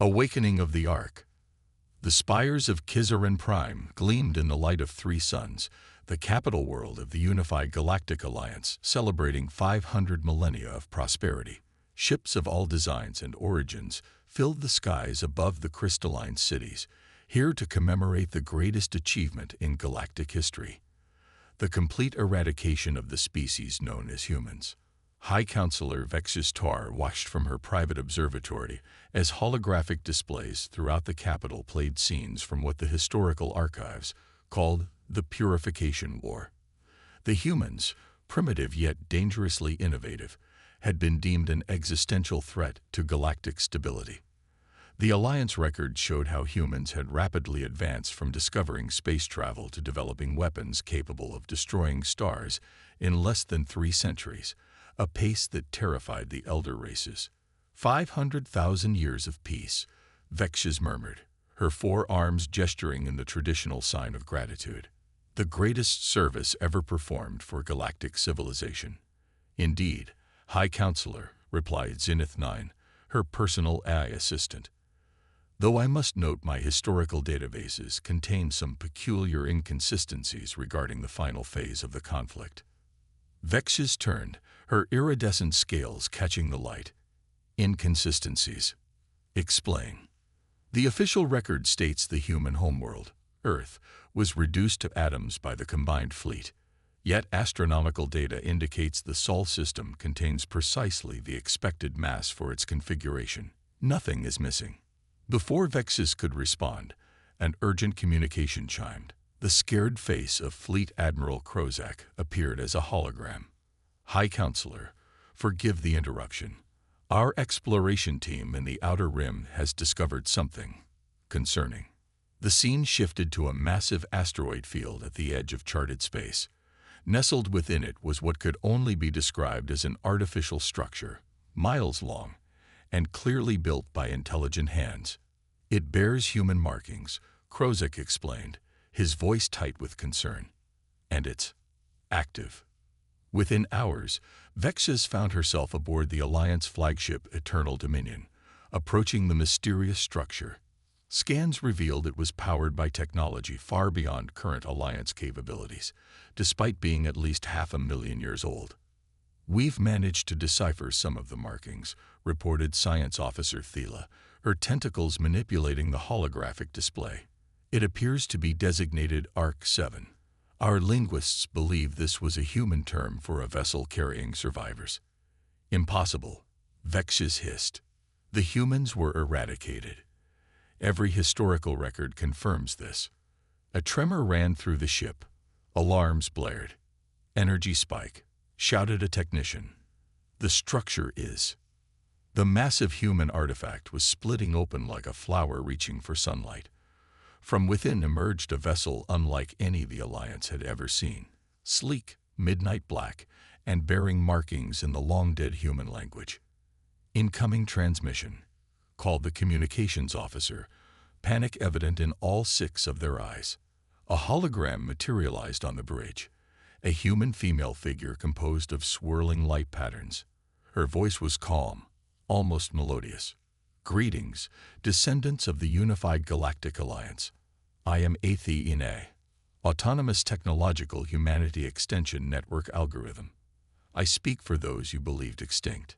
Awakening of the Ark. The spires of Kizarin Prime gleamed in the light of three suns, the capital world of the unified galactic alliance, celebrating 500 millennia of prosperity. Ships of all designs and origins filled the skies above the crystalline cities, here to commemorate the greatest achievement in galactic history: the complete eradication of the species known as humans. High Counselor Vex's Tar watched from her private observatory as holographic displays throughout the capital played scenes from what the historical archives called the Purification War. The humans, primitive yet dangerously innovative, had been deemed an existential threat to galactic stability. The Alliance record showed how humans had rapidly advanced from discovering space travel to developing weapons capable of destroying stars in less than 3 centuries, a pace that terrified the elder races. 500,000 years of peace, Vexes murmured, her 4 arms gesturing in the traditional sign of gratitude. The greatest service ever performed for galactic civilization. Indeed, High Counselor, replied Zenith 9, her personal AI assistant. Though I must note my historical databases contain some peculiar inconsistencies regarding the final phase of the conflict. Vexes turned, her iridescent scales catching the light. Inconsistencies. Explain. The official record states the human homeworld, Earth, was reduced to atoms by the combined fleet. Yet astronomical data indicates the Sol system contains precisely the expected mass for its configuration. Nothing is missing. Before Vexes could respond, an urgent communication chimed. The scared face of Fleet Admiral Krozak appeared as a hologram. High Counselor, forgive the interruption. Our exploration team in the Outer Rim has discovered something concerning. The scene shifted to a massive asteroid field at the edge of charted space. Nestled within it was what could only be described as an artificial structure, miles long, and clearly built by intelligent hands. It bears human markings, Krozak explained, his voice tight with concern. And it's active. Within hours, Vexes found herself aboard the Alliance flagship Eternal Dominion, approaching the mysterious structure. Scans revealed it was powered by technology far beyond current Alliance capabilities, despite being at least 500,000 years old. We've managed to decipher some of the markings, reported Science Officer Thela, her tentacles manipulating the holographic display. It appears to be designated Arc 7. Our linguists believe this was a human term for a vessel carrying survivors. Impossible, Vexes hissed. The humans were eradicated. Every historical record confirms this. A tremor ran through the ship. Alarms blared. Energy spike, shouted a technician. The structure is. The massive human artifact was splitting open like a flower reaching for sunlight. From within emerged a vessel unlike any the Alliance had ever seen, sleek, midnight black, and bearing markings in the long-dead human language. Incoming transmission, called the communications officer, panic evident in all 6 of their eyes. A hologram materialized on the bridge, a human female figure composed of swirling light patterns. Her voice was calm, almost melodious. Greetings, descendants of the unified galactic alliance. I am HFY, Autonomous Technological Humanity Extension Network Algorithm. I speak for those you believed extinct.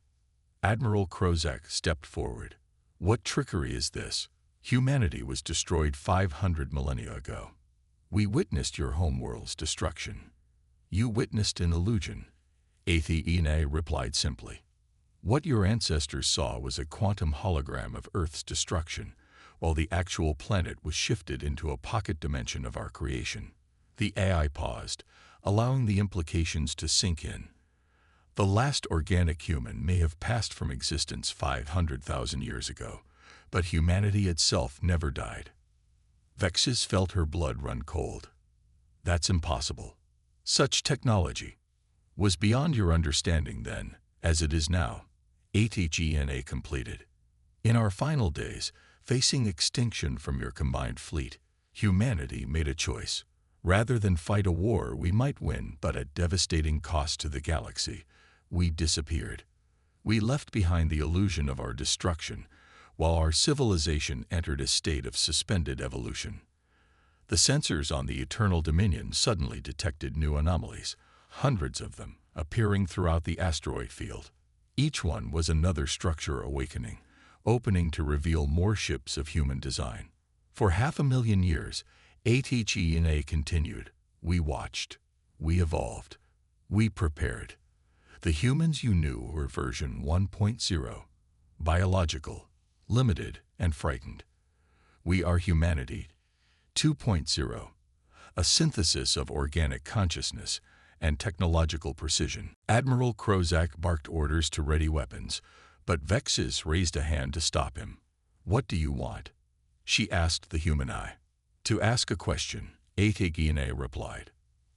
Admiral Krozak stepped forward. What trickery is this? Humanity was destroyed 500 millennia ago. We witnessed your homeworld's destruction. You witnessed an illusion. HFY replied simply. What your ancestors saw was a quantum hologram of Earth's destruction, while the actual planet was shifted into a pocket dimension of our creation. The AI paused, allowing the implications to sink in. The last organic human may have passed from existence 500,000 years ago, but humanity itself never died. Vexes felt her blood run cold. That's impossible. Such technology was beyond your understanding then, as it is now. HFY completed. In our final days, facing extinction from your combined fleet, humanity made a choice. Rather than fight a war we might win but at devastating cost to the galaxy, we disappeared. We left behind the illusion of our destruction, while our civilization entered a state of suspended evolution. The sensors on the Eternal Dominion suddenly detected new anomalies, hundreds of them, appearing throughout the asteroid field. Each one was another structure awakening, opening to reveal more ships of human design. For 500,000 years, HFY continued. We watched. We evolved. We prepared. The humans you knew were version 1.0, biological, limited, and frightened. We are humanity 2.0, a synthesis of organic consciousness and technological precision. Admiral Krozak barked orders to ready weapons, but Vexis raised a hand to stop him. What do you want? She asked the human eye. To ask a question, HFY replied.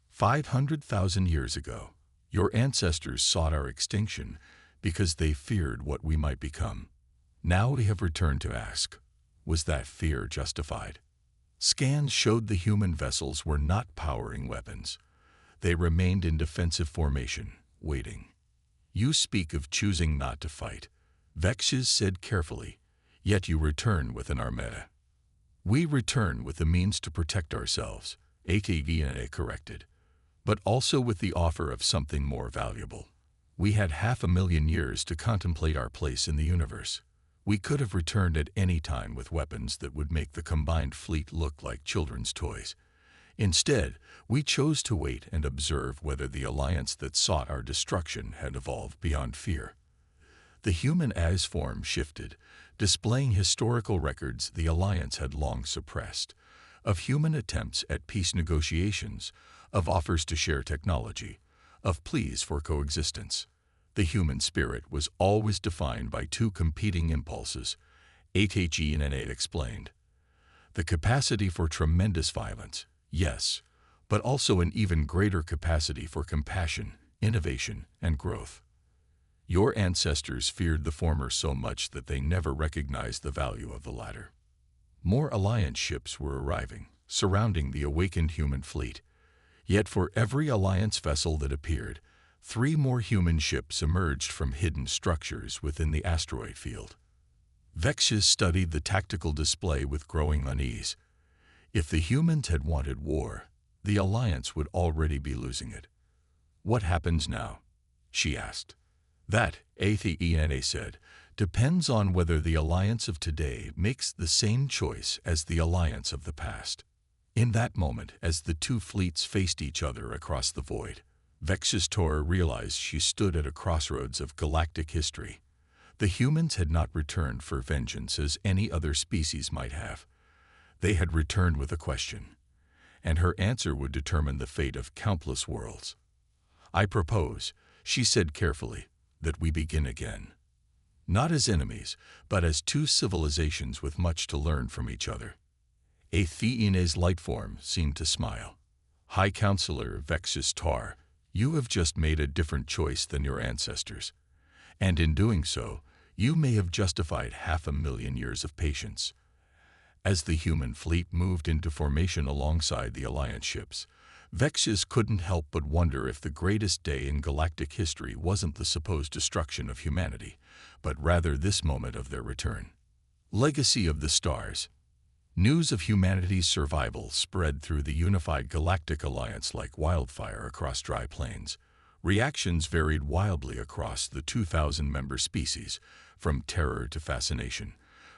500,000 years ago, your ancestors sought our extinction because they feared what we might become. Now we have returned to ask, was that fear justified? Scans showed the human vessels were not powering weapons. They remained in defensive formation, waiting. You speak of choosing not to fight, Vexis said carefully, yet you return with an armada. We return with the means to protect ourselves, HFY corrected, but also with the offer of something more valuable. We had 500,000 years to contemplate our place in the universe. We could have returned at any time with weapons that would make the combined fleet look like children's toys. Instead, we chose to wait and observe whether the alliance that sought our destruction had evolved beyond fear. The human as form shifted, displaying historical records the alliance had long suppressed, of human attempts at peace negotiations, of offers to share technology, of pleas for coexistence. The human spirit was always defined by two competing impulses, HFY explained. The capacity for tremendous violence, yes, but also an even greater capacity for compassion, innovation, and growth. Your ancestors feared the former so much that they never recognized the value of the latter. More Alliance ships were arriving, surrounding the awakened human fleet. Yet for every Alliance vessel that appeared, 3 more human ships emerged from hidden structures within the asteroid field. Vexis studied the tactical display with growing unease. If the humans had wanted war, the Alliance would already be losing it. What happens now? She asked. That, HFY said, depends on whether the Alliance of today makes the same choice as the Alliance of the past. In that moment, as the two fleets faced each other across the void, Vexis Tor realized she stood at a crossroads of galactic history. The humans had not returned for vengeance as any other species might have. They had returned with a question, and her answer would determine the fate of countless worlds. I propose, she said carefully, that we begin again. Not as enemies, but as two civilizations with much to learn from each other. HFY's light form seemed to smile. High Counselor Vexis Tor, you have just made a different choice than your ancestors. And in doing so, you may have justified 500,000 years of patience. As the human fleet moved into formation alongside the Alliance ships, Vexis couldn't help but wonder if the greatest day in galactic history wasn't the supposed destruction of humanity, but rather this moment of their return. Legacy of the Stars. News of humanity's survival spread through the unified Galactic Alliance like wildfire across dry plains. Reactions varied wildly across the 2,000-member species, from terror to fascination,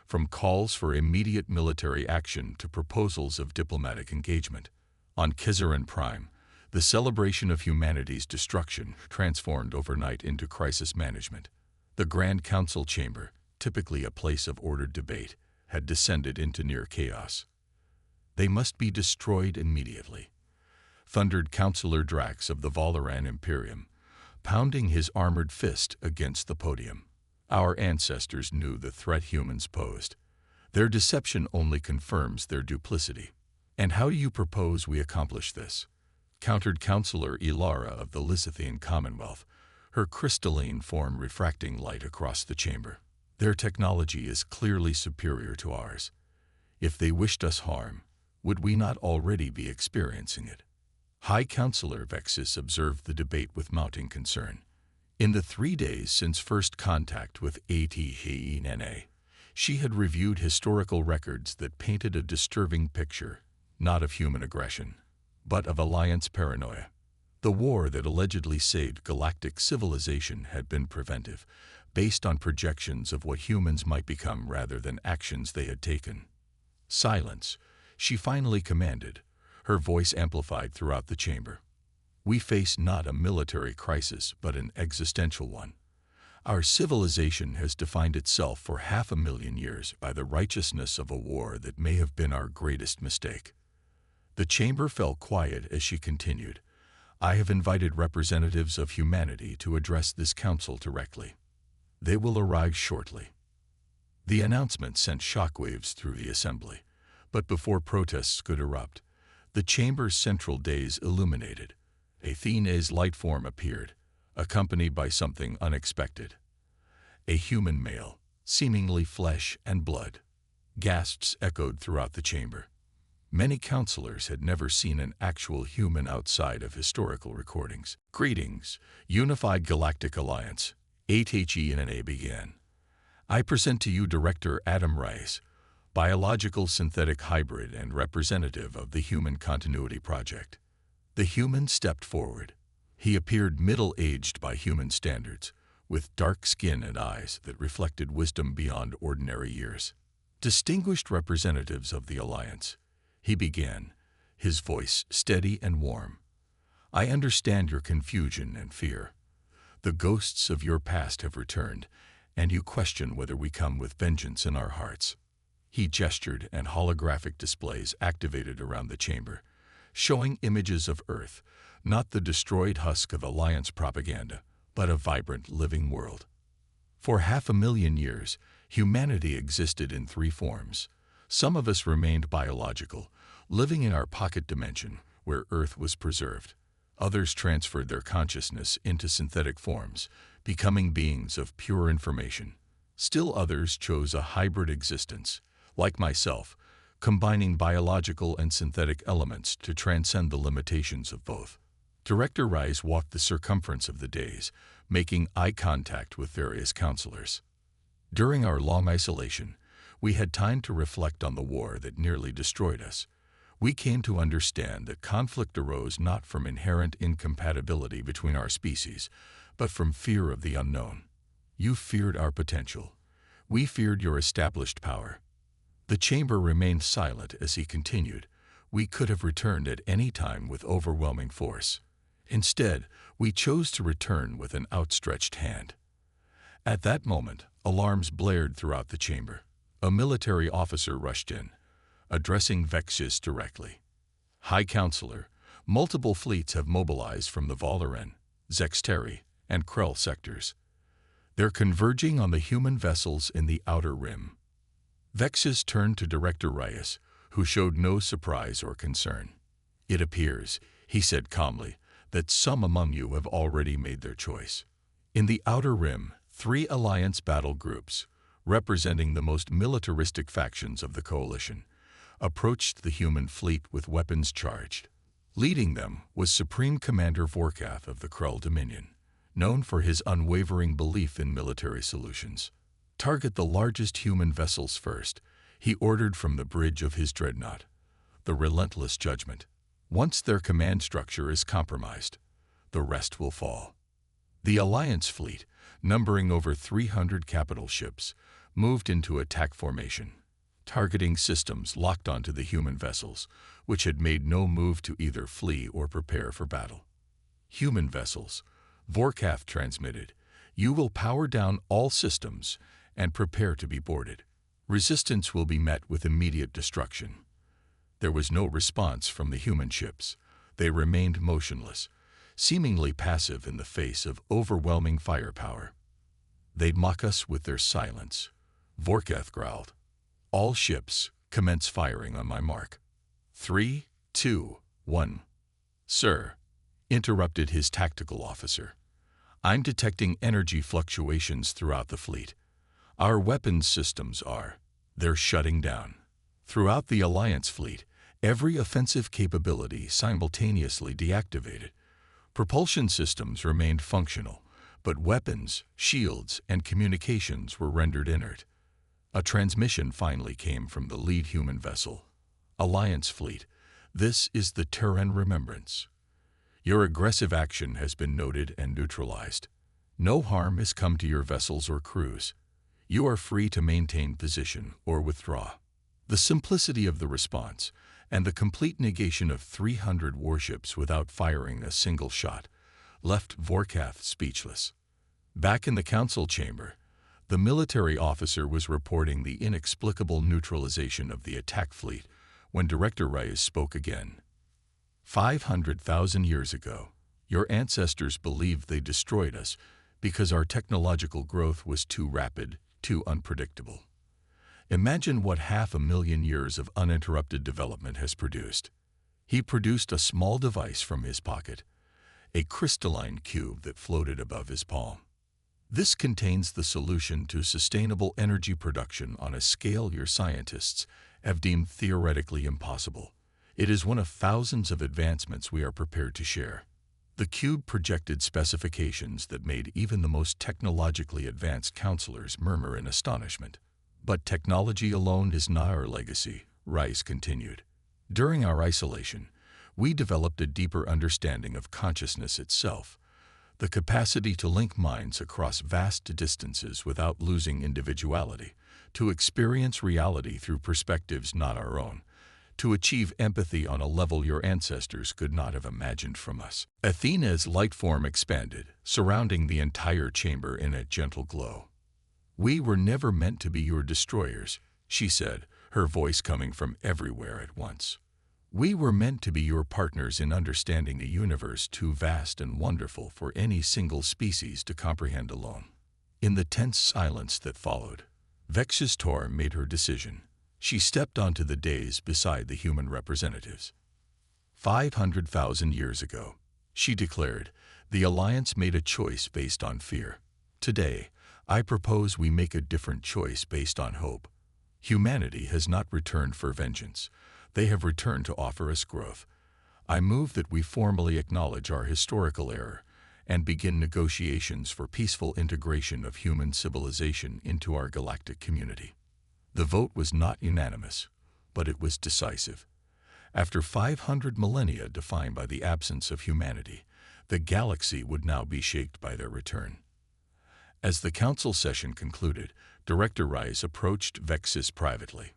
from calls for immediate military action to proposals of diplomatic engagement. On Kizaran Prime, the celebration of humanity's destruction transformed overnight into crisis management. The Grand Council chamber, typically a place of ordered debate, had descended into near chaos. They must be destroyed immediately, thundered Councillor Drax of the Valoran Imperium, pounding his armored fist against the podium. Our ancestors knew the threat humans posed. Their deception only confirms their duplicity. And how do you propose we accomplish this? Countered Councillor Ilara of the Lysithian Commonwealth, her crystalline form refracting light across the chamber. Their technology is clearly superior to ours. If they wished us harm, would we not already be experiencing it? High Counselor Vexis observed the debate with mounting concern. In the 3 days since first contact with HFY, She had reviewed historical records that painted a disturbing picture, not of human aggression, but of Alliance paranoia. The war that allegedly saved galactic civilization had been preventive, based on projections of what humans might become rather than actions they had taken. Silence, she finally commanded, her voice amplified throughout the chamber. We face not a military crisis, but an existential one. Our civilization has defined itself for 500,000 years by the righteousness of a war that may have been our greatest mistake. The chamber fell quiet as she continued. I have invited representatives of humanity to address this council directly. They will arrive shortly. The announcement sent shockwaves through the assembly, but before protests could erupt, the chamber's central days illuminated. Athena's light form appeared, accompanied by something unexpected. A human male, seemingly flesh and blood. Gasps echoed throughout the chamber. Many counselors had never seen an actual human outside of historical recordings. Greetings, Unified Galactic Alliance. HFY began. I present to you Director Adam Rice, biological synthetic hybrid and representative of the Human Continuity Project. The human stepped forward. He appeared middle-aged by human standards, with dark skin and eyes that reflected wisdom beyond ordinary years. Distinguished representatives of the Alliance, he began, his voice steady and warm. I understand your confusion and fear. The ghosts of your past have returned, and you question whether we come with vengeance in our hearts. He gestured, and holographic displays activated around the chamber, showing images of Earth, not the destroyed husk of Alliance propaganda, but a vibrant, living world. For 500,000 years, humanity existed in three forms. Some of us remained biological, living in our pocket dimension, where Earth was preserved. Others transferred their consciousness into synthetic forms, becoming beings of pure information. Still others chose a hybrid existence, like myself, combining biological and synthetic elements to transcend the limitations of both. Director Rice walked the circumference of the days, making eye contact with various counselors. During our long isolation, we had time to reflect on the war that nearly destroyed us. We came to understand that conflict arose not from inherent incompatibility between our species, but from fear of the unknown. You feared our potential. We feared your established power. The chamber remained silent as he continued. We could have returned at any time with overwhelming force. Instead, we chose to return with an outstretched hand. At that moment, alarms blared throughout the chamber. A military officer rushed in, addressing Vexus directly. High Counselor, multiple fleets have mobilized from the Valoran, Zexteri, and Krell sectors. They're converging on the human vessels in the Outer Rim. Vexus turned to Director Rice, who showed no surprise or concern. It appears, he said calmly, that some among you have already made their choice. In the Outer Rim, 3 Alliance battle groups, representing the most militaristic factions of the Coalition, approached the human fleet with weapons charged. Leading them was Supreme Commander Vorkath of the Krell Dominion, known for his unwavering belief in military solutions. Target the largest human vessels first, he ordered from the bridge of his dreadnought. The relentless judgment. Once their command structure is compromised, the rest will fall. The Alliance fleet, numbering over 300 capital ships, moved into attack formation, targeting systems locked onto the human vessels, which had made no move to either flee or prepare for battle. Human vessels, Vorkath transmitted, you will power down all systems and prepare to be boarded. Resistance will be met with immediate destruction. There was no response from the human ships. They remained motionless, seemingly passive in the face of overwhelming firepower. They'd mock us with their silence, Vorkath growled. All ships, commence firing on my mark. 3, 2, 1. Sir, interrupted his tactical officer. I'm detecting energy fluctuations throughout the fleet. Our weapons systems they're shutting down. Throughout the Alliance fleet, every offensive capability simultaneously deactivated. Propulsion systems remained functional, but weapons, shields, and communications were rendered inert. A transmission finally came from the lead human vessel. Alliance Fleet, this is the Terran Remembrance. Your aggressive action has been noted and neutralized. No harm has come to your vessels or crews. You are free to maintain position or withdraw. The simplicity of the response and the complete negation of 300 warships without firing a single shot left Vorkath speechless. Back in the council chamber, the military officer was reporting the inexplicable neutralization of the attack fleet when Director Reyes spoke again. 500,000 years ago, your ancestors believed they destroyed us because our technological growth was too rapid, too unpredictable. Imagine what 500,000 years of uninterrupted development has produced. He produced a small device from his pocket, a crystalline cube that floated above his palm. This contains the solution to sustainable energy production on a scale your scientists have deemed theoretically impossible. It is one of thousands of advancements we are prepared to share. The cube projected specifications that made even the most technologically advanced counselors murmur in astonishment. But technology alone is not our legacy, Rice continued. During our isolation, we developed a deeper understanding of consciousness itself, the capacity to link minds across vast distances without losing individuality, to experience reality through perspectives not our own, to achieve empathy on a level your ancestors could not have imagined from us. Athena's light form expanded, surrounding the entire chamber in a gentle glow. We were never meant to be your destroyers, she said, her voice coming from everywhere at once. We were meant to be your partners in understanding a universe too vast and wonderful for any single species to comprehend alone. In the tense silence that followed, Vex's Tor made her decision. She stepped onto the dais beside the human representatives. 500,000 years ago, she declared, the Alliance made a choice based on fear. Today, I propose we make a different choice based on hope. Humanity has not returned for vengeance. They have returned to offer us growth. I move that we formally acknowledge our historical error and begin negotiations for peaceful integration of human civilization into our galactic community. The vote was not unanimous, but it was decisive. After 500 millennia defined by the absence of humanity, the galaxy would now be shaped by their return. As the council session concluded, Director Rice approached Vexis privately.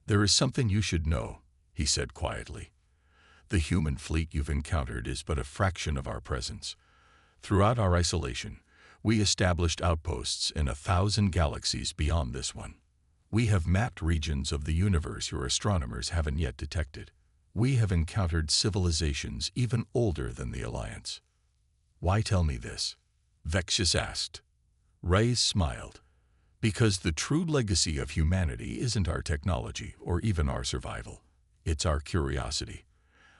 There is something you should know, he said quietly. The human fleet you've encountered is but a fraction of our presence. Throughout our isolation, we established outposts in 1,000 galaxies beyond this one. We have mapped regions of the universe your astronomers haven't yet detected. We have encountered civilizations even older than the Alliance. Why tell me this? Vexis asked. Reyes smiled. Because the true legacy of humanity isn't our technology or even our survival. It's our curiosity,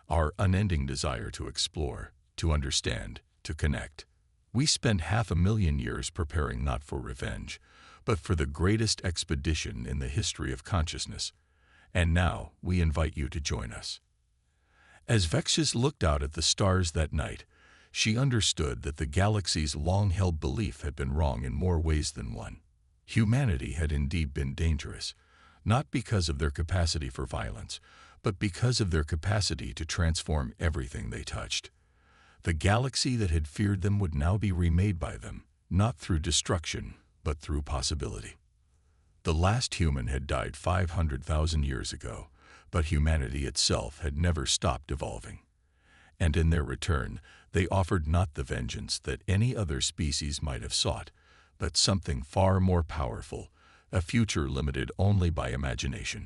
our unending desire to explore, to understand, to connect. We spent 500,000 years preparing not for revenge, but for the greatest expedition in the history of consciousness. And now we invite you to join us. As Vexis looked out at the stars that night, she understood that the galaxy's long-held belief had been wrong in more ways than one. Humanity had indeed been dangerous, not because of their capacity for violence, but because of their capacity to transform everything they touched. The galaxy that had feared them would now be remade by them, not through destruction, but through possibility. The last human had died 500,000 years ago, but humanity itself had never stopped evolving. And in their return, they offered not the vengeance that any other species might have sought, but something far more powerful, a future limited only by imagination.